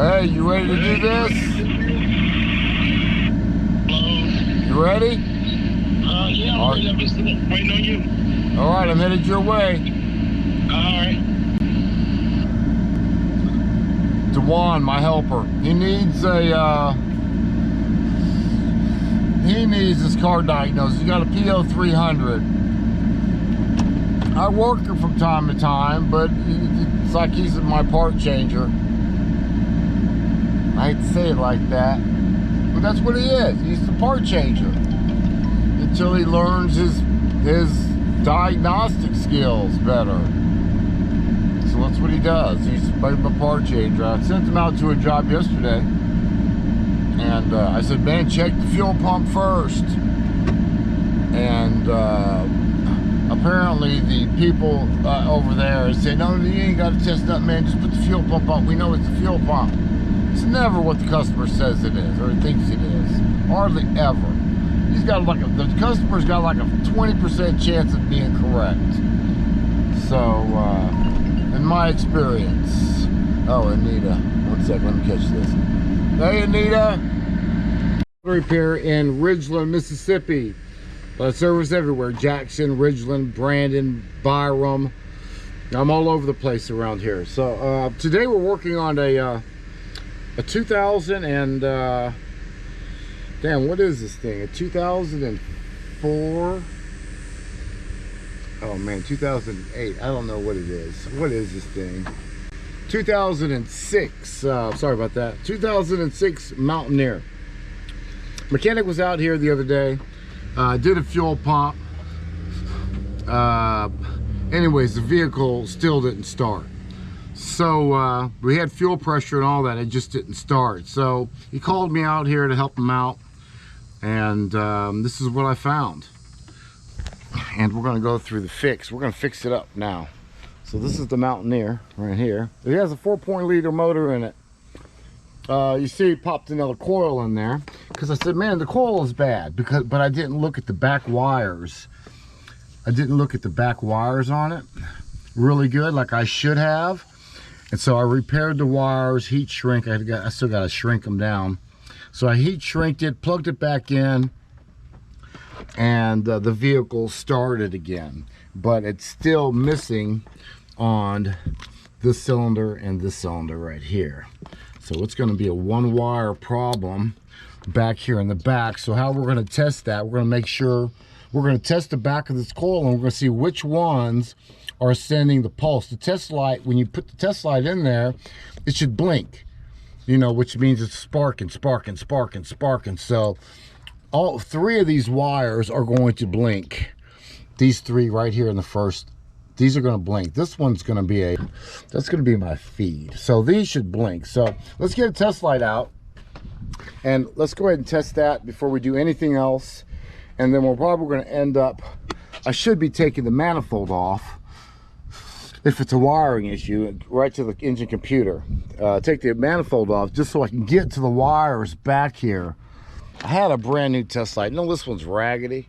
Hey, you ready to do this? Hello? You ready? Yeah, I'm ready. I'm just waiting on you. All right, I'm headed your way. All right. Dewan, my helper, he needs his car diagnosed. He's got a PO 300. I work him from time to time, but it's like he's my part changer. I hate to say it like that, but that's what he is. He's the part changer until he learns his diagnostic skills better. So that's what he does. He's a part changer. I sent him out to a job yesterday, and I said, man, check the fuel pump first. And apparently the people over there say, no, you ain't got to test that, man. Just put the fuel pump on. We know it's the fuel pump. It's never what the customer says it is or thinks it is. Hardly ever. He's got like the customer's got like a 20% chance of being correct. So, in my experience. Oh, Anita. One second, let me catch this. Hey, Anita. Repair in Ridgeland, Mississippi. Service everywhere. Jackson, Ridgeland, Brandon, Byram. I'm all over the place around here. So, today we're working on a 2000 and damn, what is this thing? A 2004? Oh man, 2008. I don't know what it is. What is this thing? 2006. Sorry about that. 2006 Mountaineer. Mechanic was out here the other day. Did a fuel pump. Anyways, the vehicle still didn't start. So we had fuel pressure and all that, it just didn't start. So he called me out here to help him out, and this is what I found. And we're going to go through the fix. We're going to fix it up now. So this is the Mountaineer right here. It has a 4.0-liter motor in it. You see, he popped another coil in there because I said, man, the coil is bad, but I didn't look at the back wires. I didn't look at the back wires on it really good, like I should have. And so I repaired the wires, heat shrink. I still got to shrink them down. So I heat shrinked it, plugged it back in, and the vehicle started again. But it's still missing on this cylinder and this cylinder right here. So it's going to be a one-wire problem back here in the back. So how we're going to test that, we're going to make sure, we're going to test the back of this coil, and we're going to see which ones are sending the pulse. The test light, when you put the test light in there, it should blink, you know, which means it's sparking, sparking, sparking, sparking. So all three of these wires are going to blink. These three right here in the first, these are going to blink. This one's going to be that's going to be my feed. So these should blink. So let's get a test light out, and let's go ahead and test that before we do anything else. And then we're probably going to end up, I should be taking the manifold off. If it's a wiring issue, right to the engine computer. Take the manifold off just so I can get to the wires back here. I had a brand new test light. No, this one's raggedy.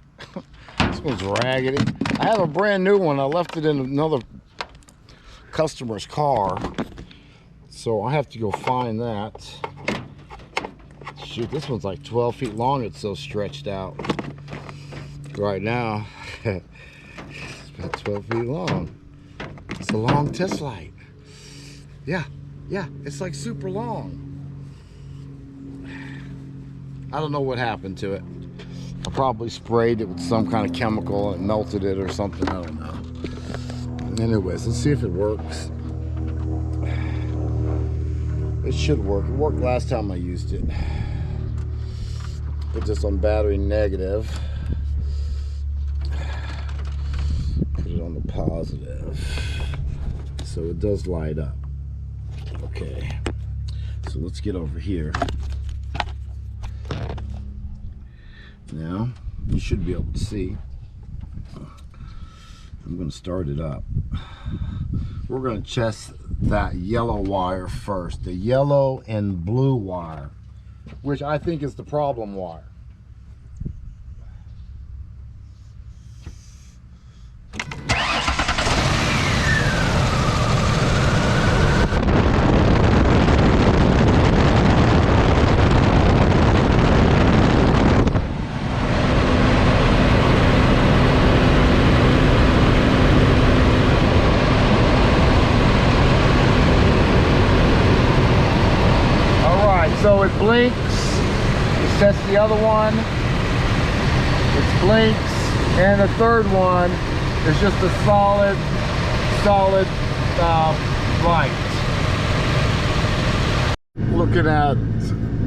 This one's raggedy. I have a brand new one. I left it in another customer's car. So I have to go find that. Shoot, this one's like 12 feet long. It's so stretched out. Right now, it's about 12 feet long. It's a long test light. Yeah, it's like super long. I don't know what happened to it. I probably sprayed it with some kind of chemical and melted it or something. I don't know. Anyways, let's see if it works. It should work. It worked last time I used it. Put this on battery negative. Put it on the positive. So it does light up. Okay, so let's get over here. Now you should be able to see. I'm going to start it up. We're going to test that yellow wire first, the yellow and blue wire, which I think is the problem wire. the other one, it blinks, and the third one is just a solid light. Looking at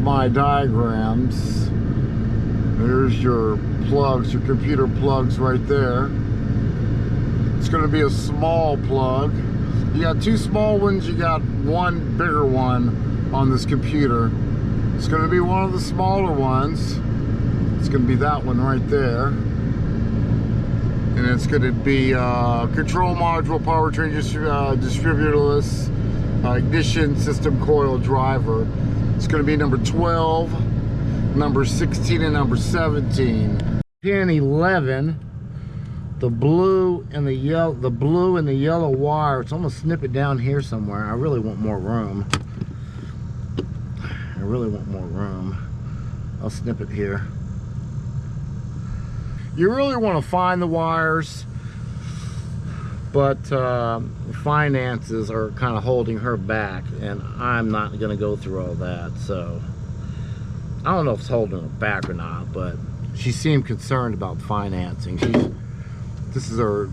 my diagrams, there's your plugs, your computer plugs right there. It's going to be a small plug. You got two small ones, you got one bigger one on this computer. It's going to be one of the smaller ones. It's going to be that one right there. And it's going to be control module, powertrain distributorless, ignition system coil driver. It's going to be number 12, number 16, and number 17. Pin 11, the blue and the yellow wire. So I'm going to snip it down here somewhere. I really want more room. I'll snip it here. You really want to find the wires, but finances are kind of holding her back, and I'm not going to go through all that. So I don't know if it's holding her back or not, but she seemed concerned about financing. This is her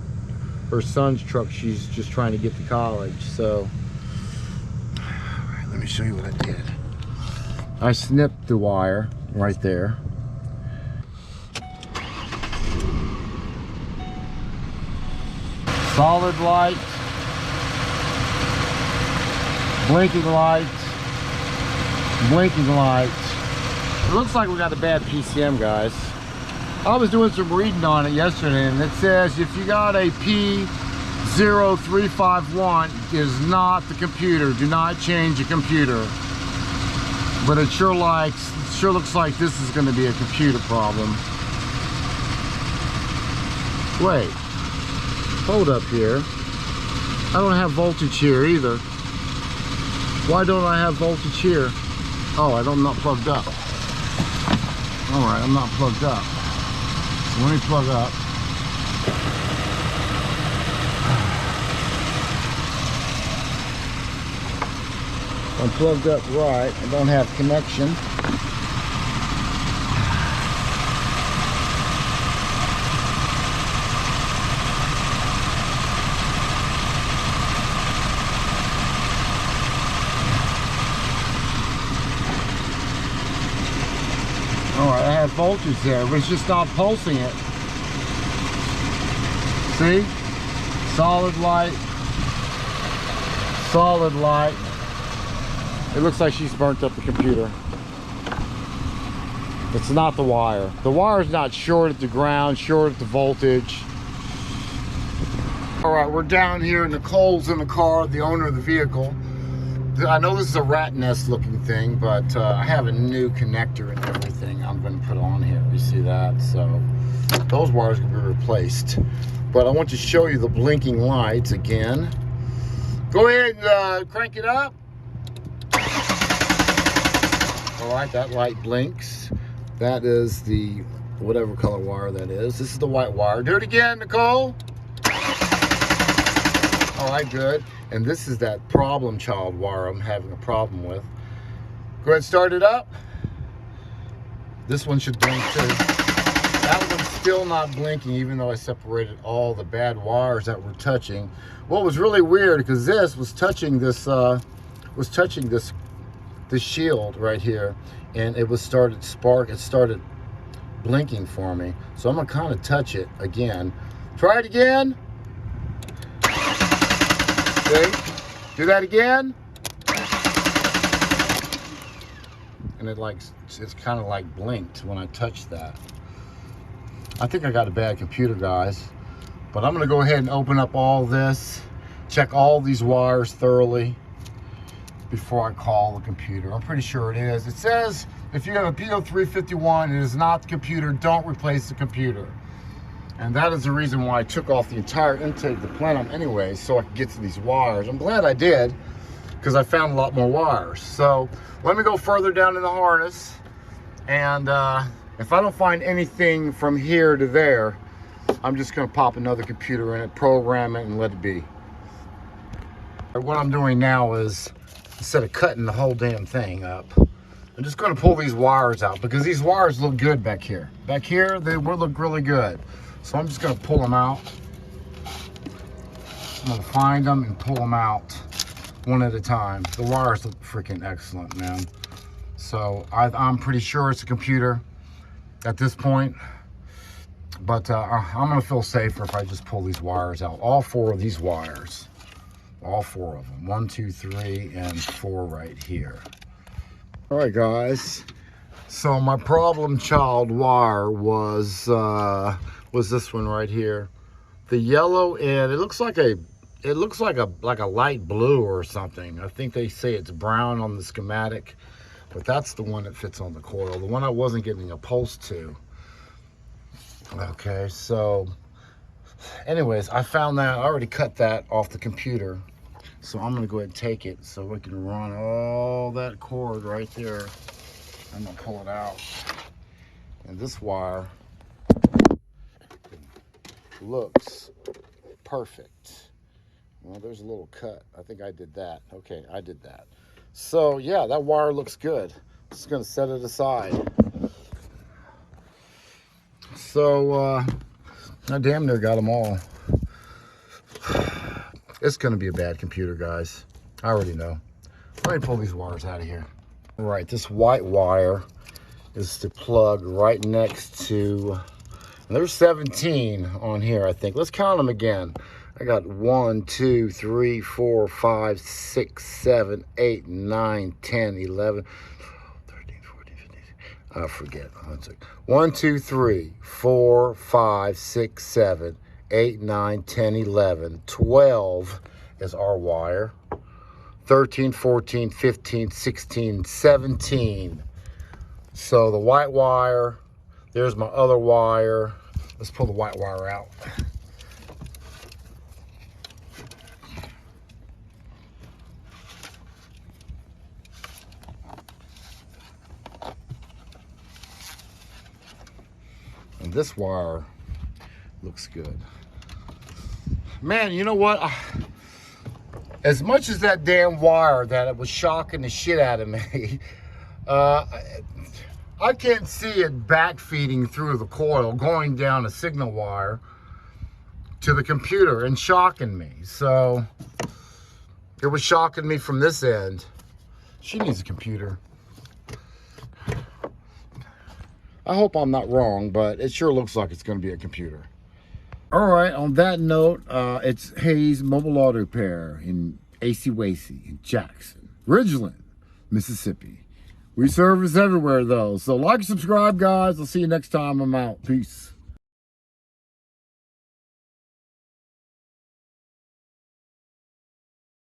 son's truck. She's just trying to get to college. So all right, let me show you what I did. I snipped the wire right there. Solid light, blinking light, blinking light. It looks like we got a bad PCM, guys. I was doing some reading on it yesterday, and it says if you got a P0351, it is not the computer. Do not change the computer. But it sure looks like this is going to be a computer problem. Wait. Hold up here. I don't have voltage here either. Why don't I have voltage here? Oh, I'm not plugged up. Alright, I'm not plugged up. So let me plug up. I'm plugged up right. I don't have connection. Alright, I have voltage there, but it's just not pulsing it. See? Solid light. Solid light. It looks like she's burnt up the computer. It's not the wire. The wire's not short at the ground, short at the voltage. Alright, we're down here. Nicole's in the car, the owner of the vehicle. I know this is a rat nest looking thing, but I have a new connector and everything I'm going to put on here. You see that? So those wires are going to be replaced. But I want to show you the blinking lights again. Go ahead and crank it up. Alright, that light blinks. That is the whatever color wire that is. This is the white wire. Do it again, Nicole. Alright, good. And this is that problem child wire I'm having a problem with. Go ahead and start it up. This one should blink too. That one's still not blinking, even though I separated all the bad wires that were touching. What was really weird, because this was touching this this shield right here, and it started blinking for me. So I'm gonna kind of touch it again. Try it again. See? Do that again. And it's kind of like blinked when I touched that. I think I got a bad computer, guys. But I'm gonna go ahead and open up all this, check all these wires thoroughly before I call the computer. I'm pretty sure it is. It says if you have a P0351, it is not the computer, don't replace the computer. And that is the reason why I took off the entire intake of the plenum anyway, so I could get to these wires. I'm glad I did, because I found a lot more wires. So let me go further down in the harness, and if I don't find anything from here to there, I'm just gonna pop another computer in it, program it, and let it be. What I'm doing now is, instead of cutting the whole damn thing up, I'm just going to pull these wires out because these wires look good back here. Back here, they will look really good. So I'm just going to pull them out. I'm going to find them and pull them out one at a time. The wires look freaking excellent, man. So I'm pretty sure it's a computer at this point. But I'm going to feel safer if I just pull these wires out. All 4 of these wires. All 4 of them. 1, 2, 3, and 4 right here. All right, guys. So my problem child wire was this one right here. The yellow end. It looks like a light blue or something. I think they say it's brown on the schematic, but that's the one that fits on the coil. The one I wasn't getting a pulse to. Okay, so anyways, I found that. I already cut that off the computer. So I'm going to go ahead and take it so we can run all that cord right there. I'm going to pull it out. And this wire looks perfect. Well, there's a little cut. I think I did that. Okay, I did that. So, yeah, that wire looks good. Just going to set it aside. So, I damn near got them all. It's going to be a bad computer, guys. I already know. Let me pull these wires out of here. All right, this white wire is to plug right next to, there's 17 on here, I think. Let's count them again. I got 1, 2, 3, 4, 5, 6, 7, 8, 9, 10, 11, 13, 14, 15. I forget. 1, 2, 3, 4, 5, 6, 7, 8, 9, 10, 11, 12 is our wire. 13, 14, 15, 16, 17. So the white wire, there's my other wire. Let's pull the white wire out. And this wire looks good. Man, you know what? As much as that damn wire that it was shocking the shit out of me, I can't see it backfeeding through the coil, going down a signal wire to the computer and shocking me. So it was shocking me from this end. She needs a computer. I hope I'm not wrong, but it sure looks like it's going to be a computer. All right, on that note, it's Hayes Mobile Auto Repair in Acey-Wacy in Jackson, Ridgeland, Mississippi. We service everywhere, though. So like, subscribe, guys. I'll see you next time. I'm out. Peace.